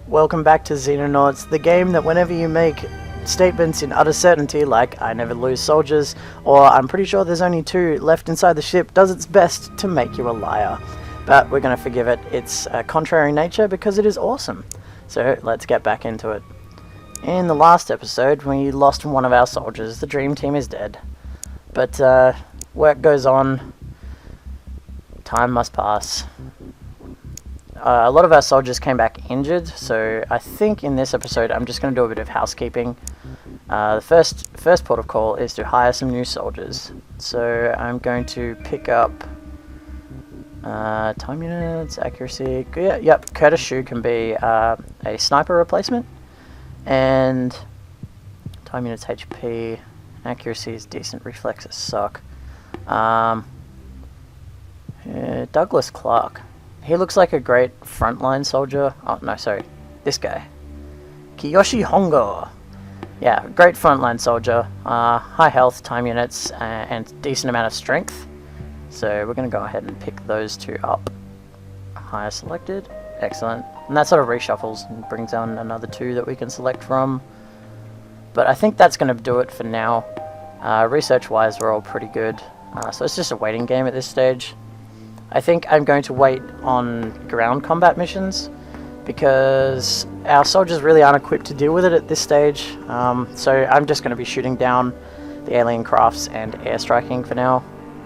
Welcome back to Xenonauts, the game that whenever you make statements in utter certainty like I never lose soldiers or I'm pretty sure there's only 2 left inside the ship does its best to make you a liar. But we're going to forgive it. It's a contrary nature because it is awesome. So let's get back into it. In the last episode, we lost one of our soldiers. The dream team is dead. But work goes on. Time must pass. A lot of our soldiers came back injured, so I think in this episode I'm just going to do a bit of housekeeping. The first port of call is to hire some new soldiers. So I'm going to pick up time units, accuracy. Yep, Curtis Shu can be a sniper replacement, and time units HP, accuracy is decent, reflexes suck. Douglas Clark. He looks like a great frontline soldier. Oh, no, sorry. This guy. Kiyoshi Hongo. Yeah, great frontline soldier. High health, time units, and decent amount of strength. So we're going to go ahead and pick those 2 up. Higher selected. Excellent. And that sort of reshuffles and brings down another 2 that we can select from. But I think that's going to do it for now. Research-wise, we're all pretty good. So it's just a waiting game at this stage. I think I'm going to wait on ground combat missions because our soldiers really aren't equipped to deal with it at this stage. So I'm just going to be shooting down the alien crafts and airstriking for now.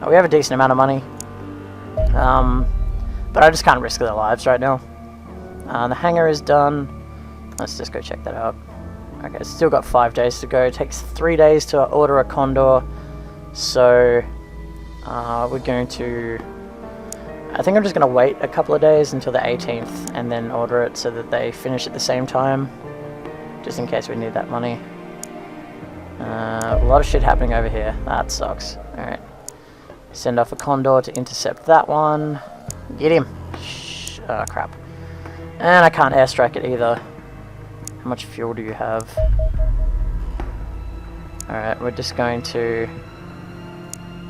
We have a decent amount of money, but I just can't risk their lives right now. The hangar is done. Let's just go check that out. Okay, it's still got 5 days to go. It takes 3 days to order a Condor, so we're going to... I think I'm just going to wait a couple of days until the 18th and then order it so that they finish at the same time, just in case we need that money. A lot of shit happening over here. That sucks. Alright. Send off a Condor to intercept that one. Get him! Oh, crap. And I can't airstrike it either. How much fuel do you have? Alright, we're just going to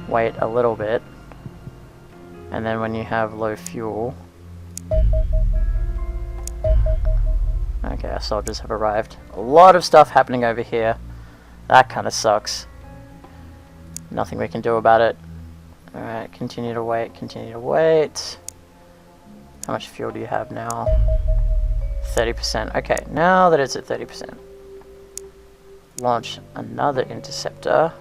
wait a little bit. And then when you have low fuel... Okay, our soldiers have arrived. A lot of stuff happening over here. That kind of sucks. Nothing we can do about it. Alright, continue to wait, continue to wait. How much fuel do you have now? 30%. Okay, now that it's at 30%. Launch another interceptor.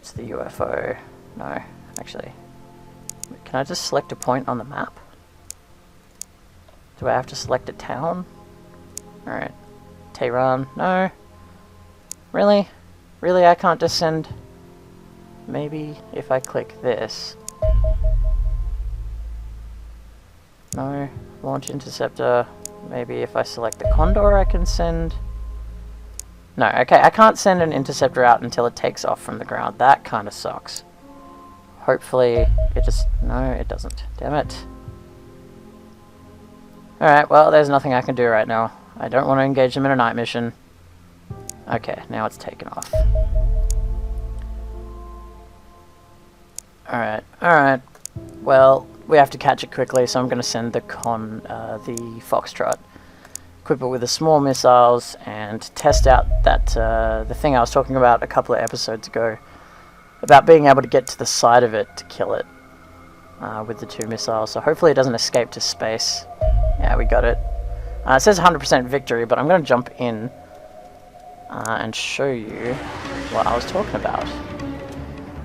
It's the UFO. No, actually... Can I just select a point on the map? Do I have to select a town? Alright. Tehran. No. Really? Really, I can't just send... Maybe if I click this. No. Launch interceptor. Maybe if I select the Condor I can send... No, okay, I can't send an interceptor out until it takes off from the ground. That kind of sucks. Hopefully it just... No, it doesn't. Damn it. Alright, well, there's nothing I can do right now. I don't want to engage them in a night mission. Okay, now it's taken off. Alright. Well, we have to catch it quickly, so I'm going to send the Foxtrot. Equip it with the small missiles and test out that the thing I was talking about a couple of episodes ago. About being able to get to the side of it to kill it with the 2 missiles. So hopefully it doesn't escape to space. Yeah, we got it. It says 100% victory, but I'm going to jump in and show you what I was talking about.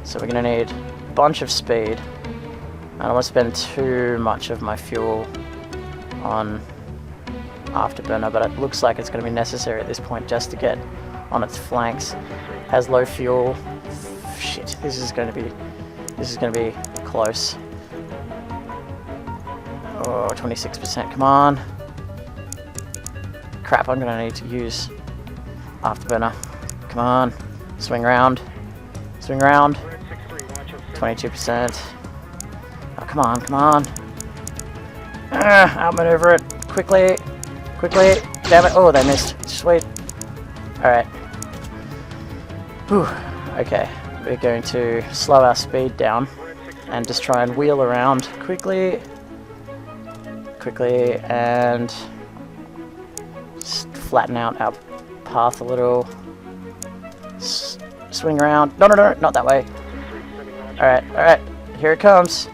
So we're going to need a bunch of speed. I don't want to spend too much of my fuel on afterburner, but it looks like it's going to be necessary at this point just to get on its flanks. Has low fuel. Shit, this is going to be close. Oh, 26%, come on. Crap, I'm going to need to use afterburner. Come on, swing round. Swing round. 22%. Oh, come on, come on. Outmaneuver it. Quickly. Quickly. Damn it. Oh, they missed. Sweet. Alright. Whew. Okay. We're going to slow our speed down and just try and wheel around quickly, and flatten out our path a little. Swing around. No, not that way. Alright, here it comes.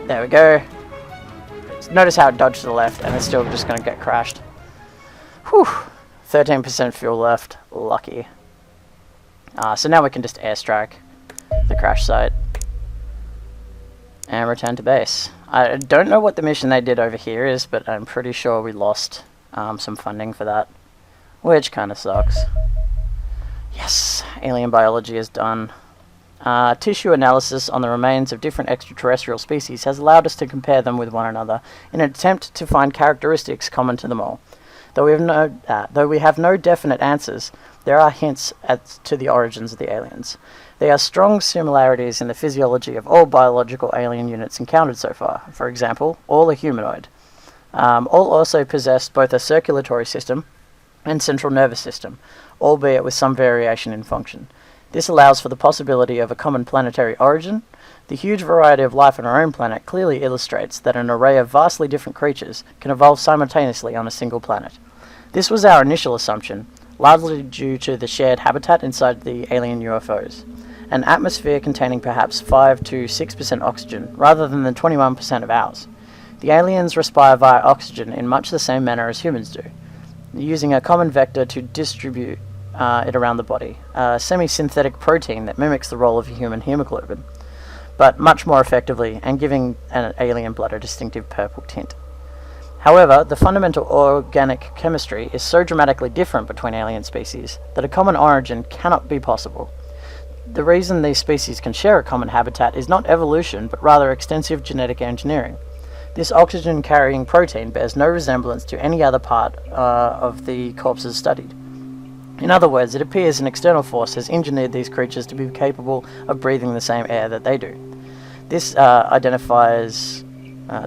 There we go. Notice how it dodged to the left, and it's still just going to get crashed. Whew. 13% fuel left. Lucky. So now we can just airstrike the crash site and return to base. I don't know what the mission they did over here is, but I'm pretty sure we lost some funding for that, which kind of sucks. Yes, alien biology is done. Tissue analysis on the remains of different extraterrestrial species has allowed us to compare them with one another in an attempt to find characteristics common to them all. Though we have no definite answers, there are hints as to the origins of the aliens. There are strong similarities in the physiology of all biological alien units encountered so far. For example, all are humanoid. All also possess both a circulatory system and central nervous system, albeit with some variation in function. This allows for the possibility of a common planetary origin. The huge variety of life on our own planet clearly illustrates that an array of vastly different creatures can evolve simultaneously on a single planet. This was our initial assumption, largely due to the shared habitat inside the alien UFOs. An atmosphere containing perhaps 5 to 6% oxygen, rather than the 21% of ours. The aliens respire via oxygen in much the same manner as humans do, using a common vector to distribute it around the body, a semi-synthetic protein that mimics the role of human hemoglobin, but much more effectively, and giving an alien blood a distinctive purple tint. However, the fundamental organic chemistry is so dramatically different between alien species that a common origin cannot be possible. The reason these species can share a common habitat is not evolution, but rather extensive genetic engineering. This oxygen-carrying protein bears no resemblance to any other part of the corpses studied. In other words, it appears an external force has engineered these creatures to be capable of breathing the same air that they do. This identifies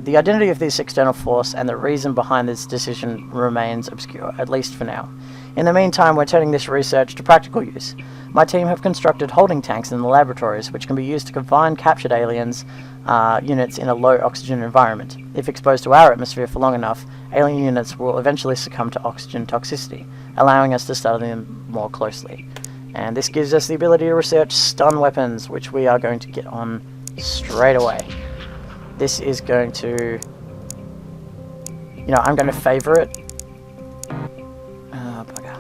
the identity of this external force, and the reason behind this decision remains obscure, at least for now. In the meantime, we're turning this research to practical use. My team have constructed holding tanks in the laboratories which can be used to confine captured aliens units in a low oxygen environment. If exposed to our atmosphere for long enough, alien units will eventually succumb to oxygen toxicity, allowing us to study them more closely. And this gives us the ability to research stun weapons, which we are going to get on straight away. This is going to... I'm going to favor it. Oh, bugger.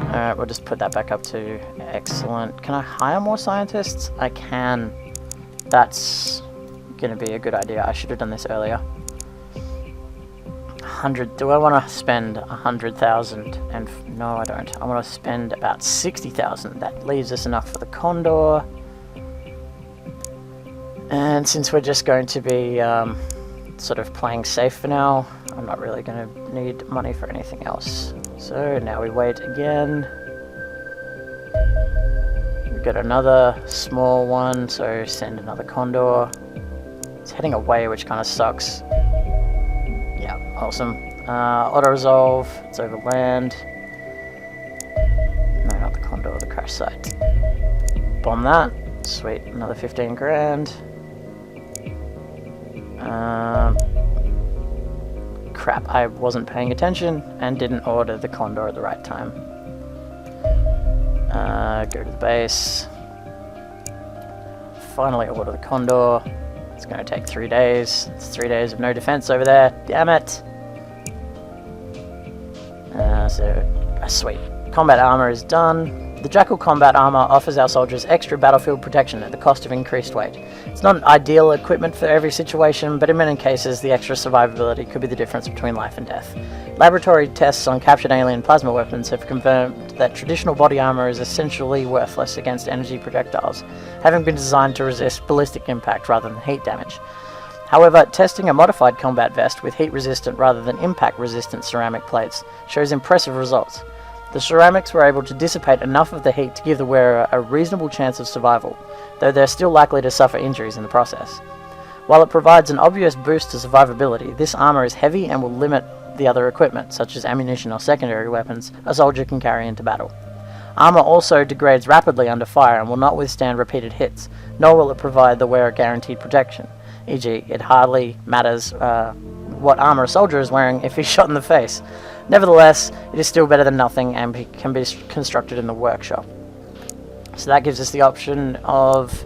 Alright, we'll just put that back up to excellent. Can I hire more scientists? I can. That's going to be a good idea. I should have done this earlier. 100. Do I want to spend 100,000? And no, I don't. I want to spend about 60,000. That leaves us enough for the Condor. And since we're just going to be sort of playing safe for now, I'm not really going to need money for anything else. So now we wait again. We've got another small one, so send another Condor. It's heading away, which kind of sucks. Yeah, awesome. Auto-resolve, it's over land. No, not the Condor, the crash site. Bomb that. Sweet, another 15 grand. Crap, I wasn't paying attention and didn't order the Condor at the right time. Go to the base. Finally order the Condor. It's going to take 3 days. It's 3 days of no defense over there. Damn it! Sweet. Combat armor is done. The Jackal combat armor offers our soldiers extra battlefield protection at the cost of increased weight. It's not ideal equipment for every situation, but in many cases the extra survivability could be the difference between life and death. Laboratory tests on captured alien plasma weapons have confirmed that traditional body armor is essentially worthless against energy projectiles, having been designed to resist ballistic impact rather than heat damage. However, testing a modified combat vest with heat-resistant rather than impact-resistant ceramic plates shows impressive results. The ceramics were able to dissipate enough of the heat to give the wearer a reasonable chance of survival, though they're still likely to suffer injuries in the process. While it provides an obvious boost to survivability, this armor is heavy and will limit the other equipment, such as ammunition or secondary weapons, a soldier can carry into battle. Armor also degrades rapidly under fire and will not withstand repeated hits, nor will it provide the wearer guaranteed protection, e.g. it hardly matters what armor a soldier is wearing if he's shot in the face. Nevertheless, it is still better than nothing and can be constructed in the workshop. So that gives us the option of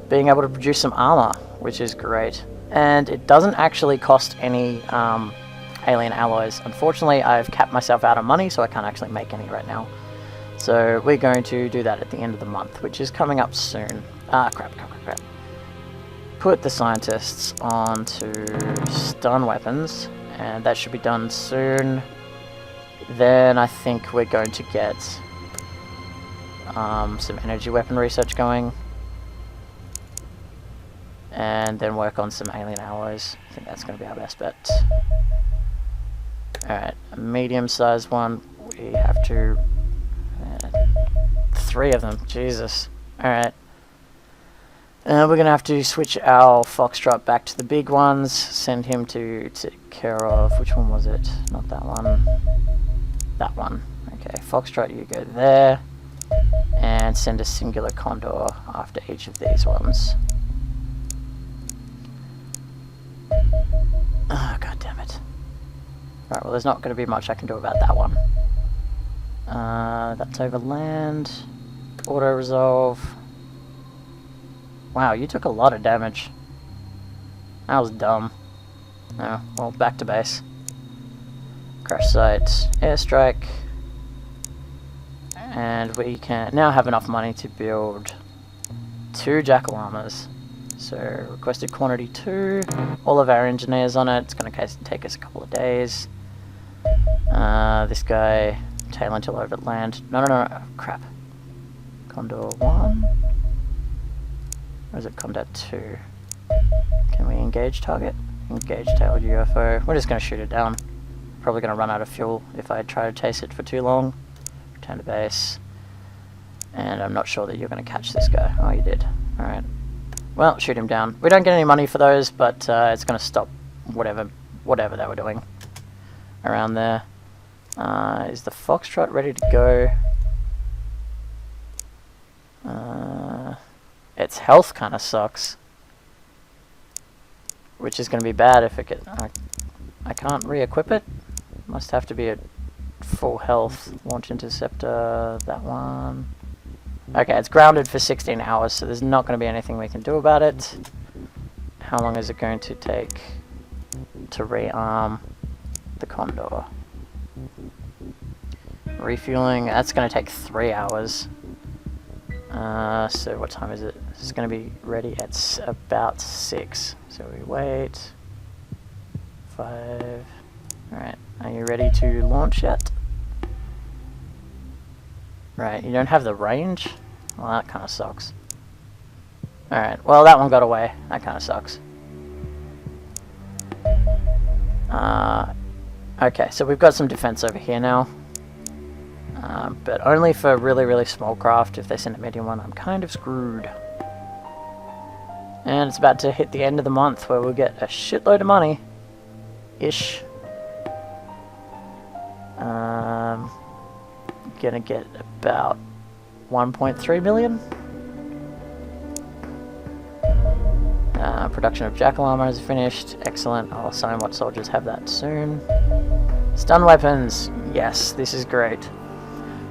being able to produce some armor, which is great. And it doesn't actually cost any alien alloys. Unfortunately, I've capped myself out of money, so I can't actually make any right now. So we're going to do that at the end of the month, which is coming up soon. Crap. Put the scientists onto stun weapons, and that should be done soon. Then I think we're going to get some energy weapon research going, and then work on some alien alloys. I think that's going to be our best bet. Alright, a medium-sized one. We have to... 3 of them, Jesus. Alright. We're going to have to switch our Foxtrot back to the big ones, send him to take care of... Which one was it? Not that one. That one. Okay, Foxtrot, you go there. And send a singular Condor after each of these ones. Oh, god damn it. Right, well there's not going to be much I can do about that one. That's over land. Auto-resolve. Wow, you took a lot of damage. That was dumb. Oh, well, back to base. Crash site, airstrike. And we can now have enough money to build 2 jackal armors. So, requested quantity 2. All of our engineers on it. It's going to take us a couple of days. This guy, tail until over land. No, crap. Condor 1. Or is it Condor 2? Can we engage target? Engage tailed UFO. We're just going to shoot it down. Probably going to run out of fuel if I try to chase it for too long. Return to base. And I'm not sure that you're going to catch this guy. Oh, you did. Alright. Well, shoot him down. We don't get any money for those, but it's going to stop whatever they were doing around there. Is the Foxtrot ready to go? Its health kind of sucks, which is going to be bad if it gets... I can't re-equip it. Must have to be at full health. Launch interceptor, that one. Okay, it's grounded for 16 hours, so there's not going to be anything we can do about it. How long is it going to take to rearm the Condor? Refueling, that's going to take 3 hours. So what time is it? This is going to be ready at about 6. So we wait. 5. Alright, are you ready to launch yet? Right, you don't have the range? Well, that kind of sucks. Alright, well that one got away. That kind of sucks. Okay, so we've got some defense over here now. But only for really, really small craft. If they send a medium one, I'm kind of screwed. And it's about to hit the end of the month where we'll get a shitload of money. Ish. Gonna get about 1.3 million. Production of jackal armor is finished. Excellent. I'll assign what soldiers have that soon. Stun weapons. Yes, this is great.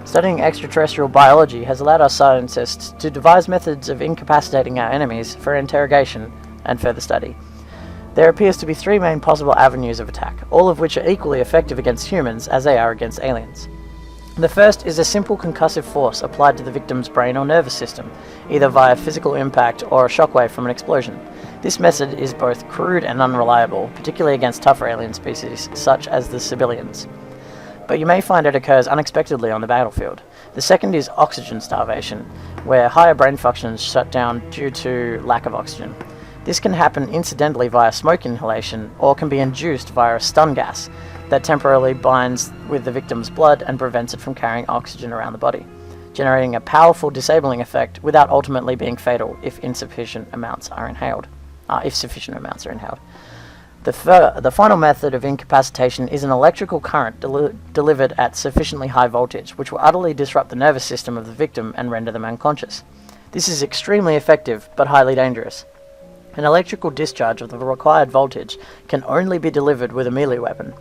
Studying extraterrestrial biology has allowed our scientists to devise methods of incapacitating our enemies for interrogation and further study. There appears to be 3 main possible avenues of attack, all of which are equally effective against humans as they are against aliens. The first is a simple concussive force applied to the victim's brain or nervous system, either via physical impact or a shockwave from an explosion. This method is both crude and unreliable, particularly against tougher alien species, such as the civilians. But you may find it occurs unexpectedly on the battlefield. The second is oxygen starvation, where higher brain functions shut down due to lack of oxygen. This can happen incidentally via smoke inhalation, or can be induced via a stun gas that temporarily binds with the victim's blood and prevents it from carrying oxygen around the body, generating a powerful disabling effect without ultimately being fatal if insufficient amounts are inhaled. The final method of incapacitation is an electrical current delivered at sufficiently high voltage, which will utterly disrupt the nervous system of the victim and render them unconscious. This is extremely effective, but highly dangerous. An electrical discharge of the required voltage can only be delivered with a melee weapon.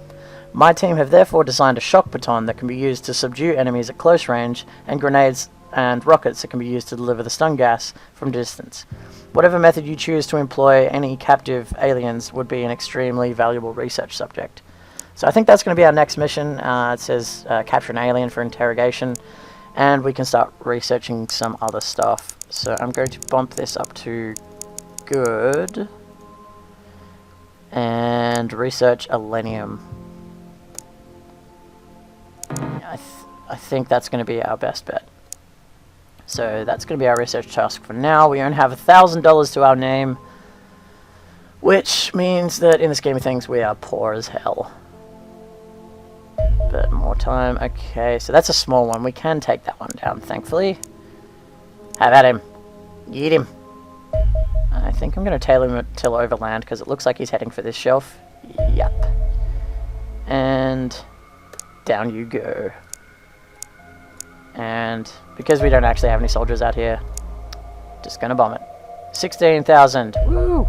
My team have therefore designed a shock baton that can be used to subdue enemies at close range, and grenades and rockets that can be used to deliver the stun gas from distance. Whatever method you choose to employ any captive aliens would be an extremely valuable research subject. So I think that's going to be our next mission. It says capture an alien for interrogation, and we can start researching some other stuff. So I'm going to bump this up to good and research Elenium. I think that's going to be our best bet. So that's going to be our research task for now. We only have $1,000 to our name, which means that in the scheme of things we are poor as hell. But more time. Okay, so that's a small one. We can take that one down, thankfully. Have at him. Eat him. I think I'm going to tail him till overland because it looks like he's heading for this shelf. Yep. And down you go. And because we don't actually have any soldiers out here, just gonna bomb it. 16,000. Woo!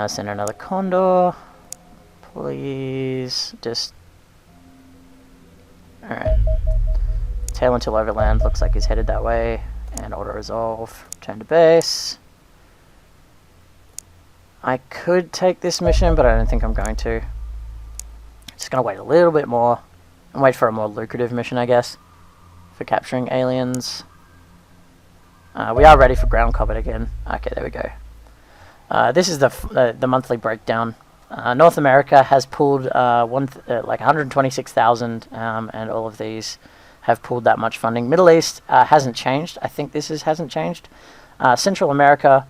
Send another condor. Please. Just. Alright. Tail until overland. Looks like he's headed that way. And auto resolve. Return to base. I could take this mission, but I don't think I'm going to. Just gonna wait a little bit more. And wait for a more lucrative mission, I guess, for capturing aliens. We are ready for ground combat again. Okay, there we go. This is the monthly breakdown. North America has pulled like 126,000, and all of these have pulled that much funding. Middle East hasn't changed. I think hasn't changed. Central America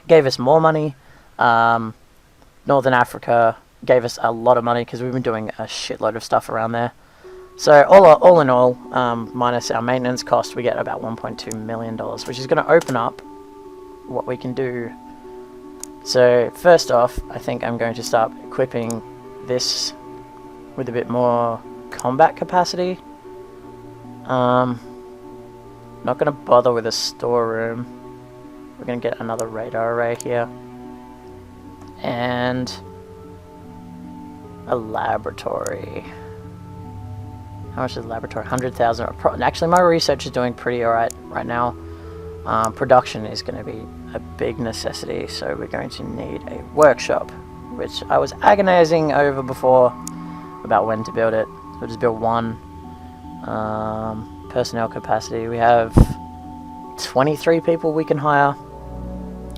gave us more money. Northern Africa gave us a lot of money because we've been doing a shitload of stuff around there. So all in all, minus our maintenance cost, we get about $1.2 million, which is going to open up what we can do. So first off, I think I'm going to start equipping this with a bit more combat capacity. Not going to bother with a storeroom. We're going to get another radar array here. And a laboratory. How much is the laboratory? 100,000. Actually, my research is doing pretty alright right now. Production is going to be a big necessity, so we're going to need a workshop, which I was agonizing over before about when to build it. So we'll just build one. Personnel capacity. We have 23 people we can hire.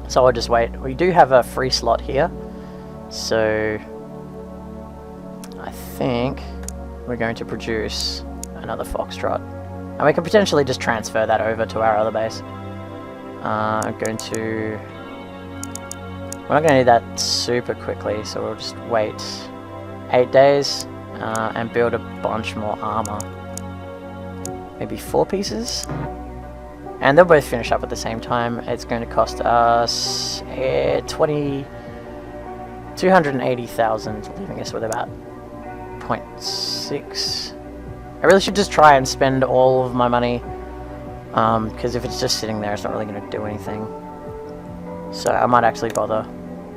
So I'll just wait. We do have a free slot here. So I think we're going to produce another Foxtrot. And we can potentially just transfer that over to our other base. I'm going to... We're not going to need that super quickly, so we'll just wait 8 days and build a bunch more armor. Maybe 4 pieces? And they'll both finish up at the same time. It's going to cost us 280,000, leaving us with about 0.6. I really should just try and spend all of my money, because if it's just sitting there, it's not really going to do anything. So I might actually bother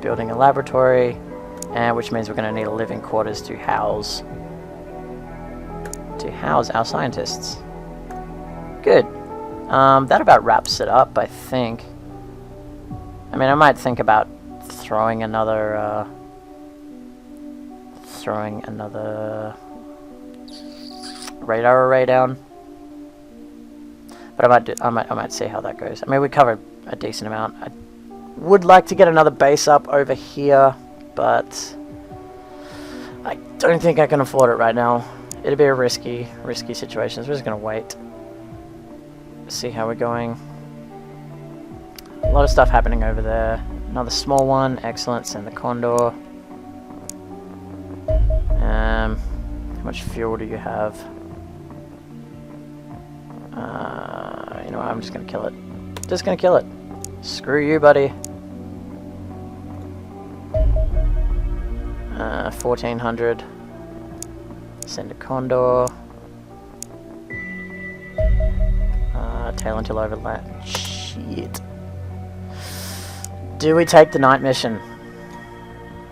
building a laboratory, which means we're going to need a living quarters to house our scientists. Good. That about wraps it up, I think. I mean, I might think about throwing another radar array down, but I might see how that goes. I mean, we covered a decent amount. I would like to get another base up over here, but I don't think I can afford it right now. It'd be a risky situation, so we're just gonna wait. See how we're going. A lot of stuff happening over there. Another small one. Excellent. Send the Condor. How much fuel do you have? You know what? I'm just gonna kill it. Just gonna kill it. Screw you, buddy. 1400. Send a Condor. Tail until overland. Shit. Do we take the night mission?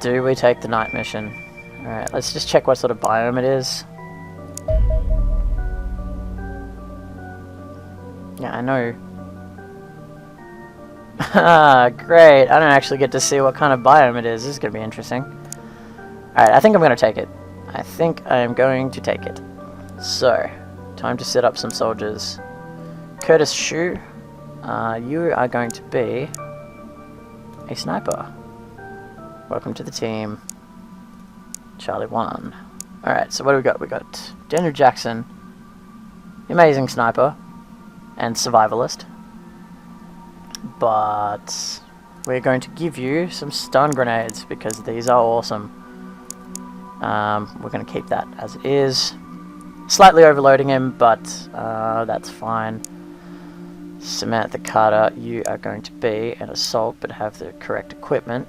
Do we take the night mission? Alright, let's just check what sort of biome it is. Yeah, I know. Great, I don't actually get to see what kind of biome it is. This is going to be interesting. Alright, I think I'm going to take it. I think I am going to take it. So, time to set up some soldiers. Curtis Shu, you are going to be a sniper. Welcome to the team. Charlie 1. Alright, so what do we got? We got Daniel Jackson, amazing sniper and survivalist. But we're going to give you some stun grenades because these are awesome. We're going to keep that as it is. Slightly overloading him, but that's fine. Samantha Carter, you are going to be an assault but have the correct equipment.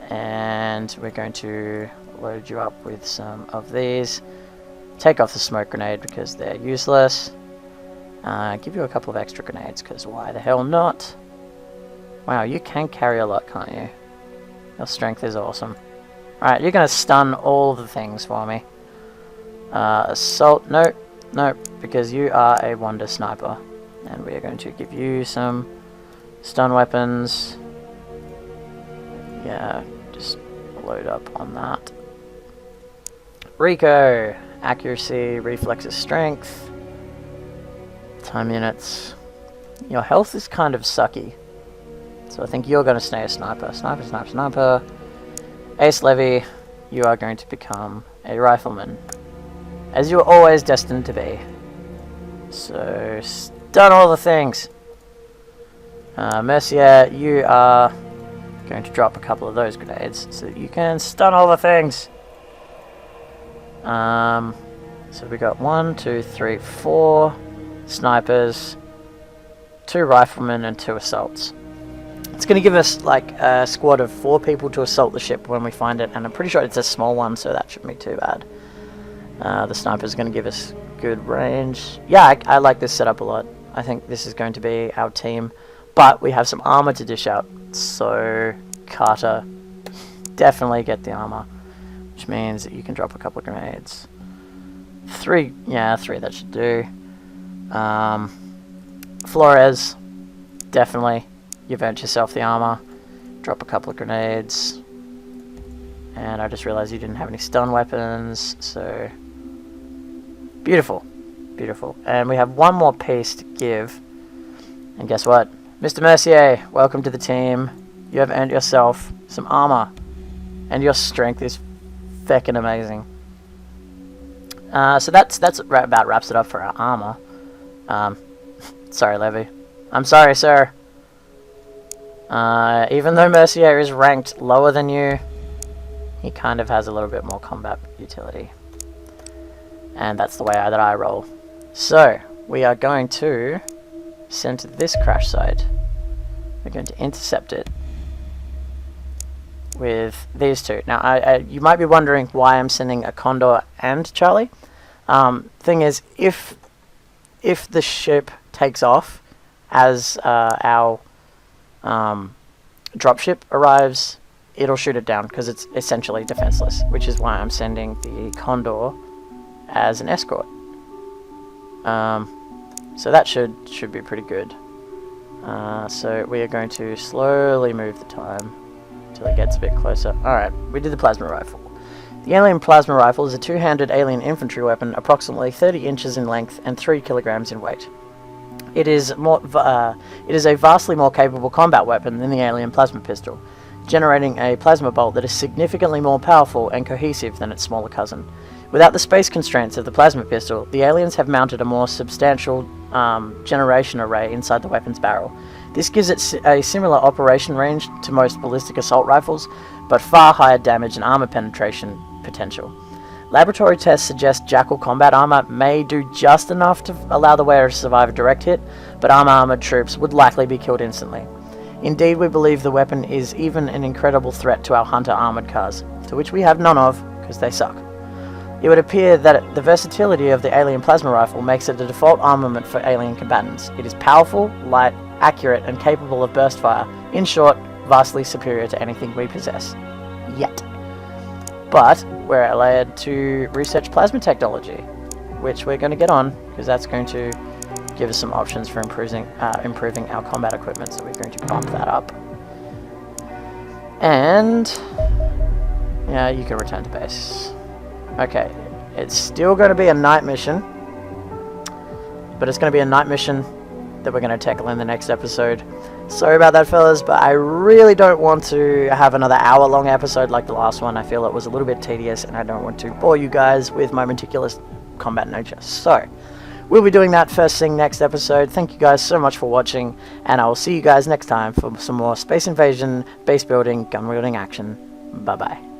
And we're going to load you up with some of these. Take off the smoke grenade because they're useless. Give you a couple of extra grenades because why the hell not? Wow, you can carry a lot, can't you? Your strength is awesome. Alright, you're going to stun all the things for me. Assault, no, because you are a wonder sniper. And we are going to give you some stun weapons. Yeah, just load up on that. Rico, accuracy, reflexes, strength. Time units. Your health is kind of sucky. So I think you're going to stay a sniper. Sniper. Ace Levy, you are going to become a rifleman. As you were always destined to be. So, stun all the things. Mercier, you are going to drop a couple of those grenades so that you can stun all the things. So we got 1, 2, 3, 4 snipers, 2 riflemen and 2 assaults. It's going to give us like a squad of 4 people to assault the ship when we find it, and I'm pretty sure it's a small one, so that shouldn't be too bad. The sniper's going to give us good range. Yeah, I like this setup a lot. I think this is going to be our team, but we have some armor to dish out, so Carter, definitely get the armor, which means that you can drop a couple of grenades. 3, yeah, 3 that should do. Flores, definitely, you've earned yourself the armor. Drop a couple of grenades. And I just realized you didn't have any stun weapons, so beautiful, beautiful. And we have one more piece to give. And guess what? Mr. Mercier, welcome to the team. You have earned yourself some armor. And your strength is feckin' amazing. So that's about wraps it up for our armor. Sorry, Levy. I'm sorry, sir. Even though Mercier is ranked lower than you, he kind of has a little bit more combat utility. And that's the way that I roll. So, we are going to send to this crash site. We're going to intercept it with these 2. Now, you might be wondering why I'm sending a Condor and Charlie. Thing is, if the ship takes off as our dropship arrives, it'll shoot it down because it's essentially defenseless, which is why I'm sending the Condor as an escort. So that should be pretty good. So we are going to slowly move the time until it gets a bit closer. Alright, we did the plasma rifle. The alien plasma rifle is a 2-handed alien infantry weapon approximately 30 inches in length and 3 kilograms in weight. It is a vastly more capable combat weapon than the alien plasma pistol, generating a plasma bolt that is significantly more powerful and cohesive than its smaller cousin. Without the space constraints of the plasma pistol, the aliens have mounted a more substantial generation array inside the weapon's barrel. This gives it a similar operation range to most ballistic assault rifles, but far higher damage and armor penetration potential. Laboratory tests suggest Jackal combat armor may do just enough to allow the wearer to survive a direct hit, but armored troops would likely be killed instantly. Indeed, we believe the weapon is even an incredible threat to our Hunter armored cars, to which we have none of, because they suck. It would appear that the versatility of the alien plasma rifle makes it the default armament for alien combatants. It is powerful, light, accurate, and capable of burst fire. In short, vastly superior to anything we possess. Yet. But we're allowed to research plasma technology, which we're going to get on, because that's going to give us some options for improving our combat equipment, so we're going to bump that up. And yeah, you can return to base. Okay, it's still going to be a night mission, but it's going to be a night mission that we're going to tackle in the next episode. Sorry about that, fellas, but I really don't want to have another hour-long episode like the last one. I feel it was a little bit tedious, and I don't want to bore you guys with my meticulous combat nature. So, we'll be doing that first thing next episode. Thank you guys so much for watching, and I will see you guys next time for some more space invasion, base building, gun wielding action. Bye-bye.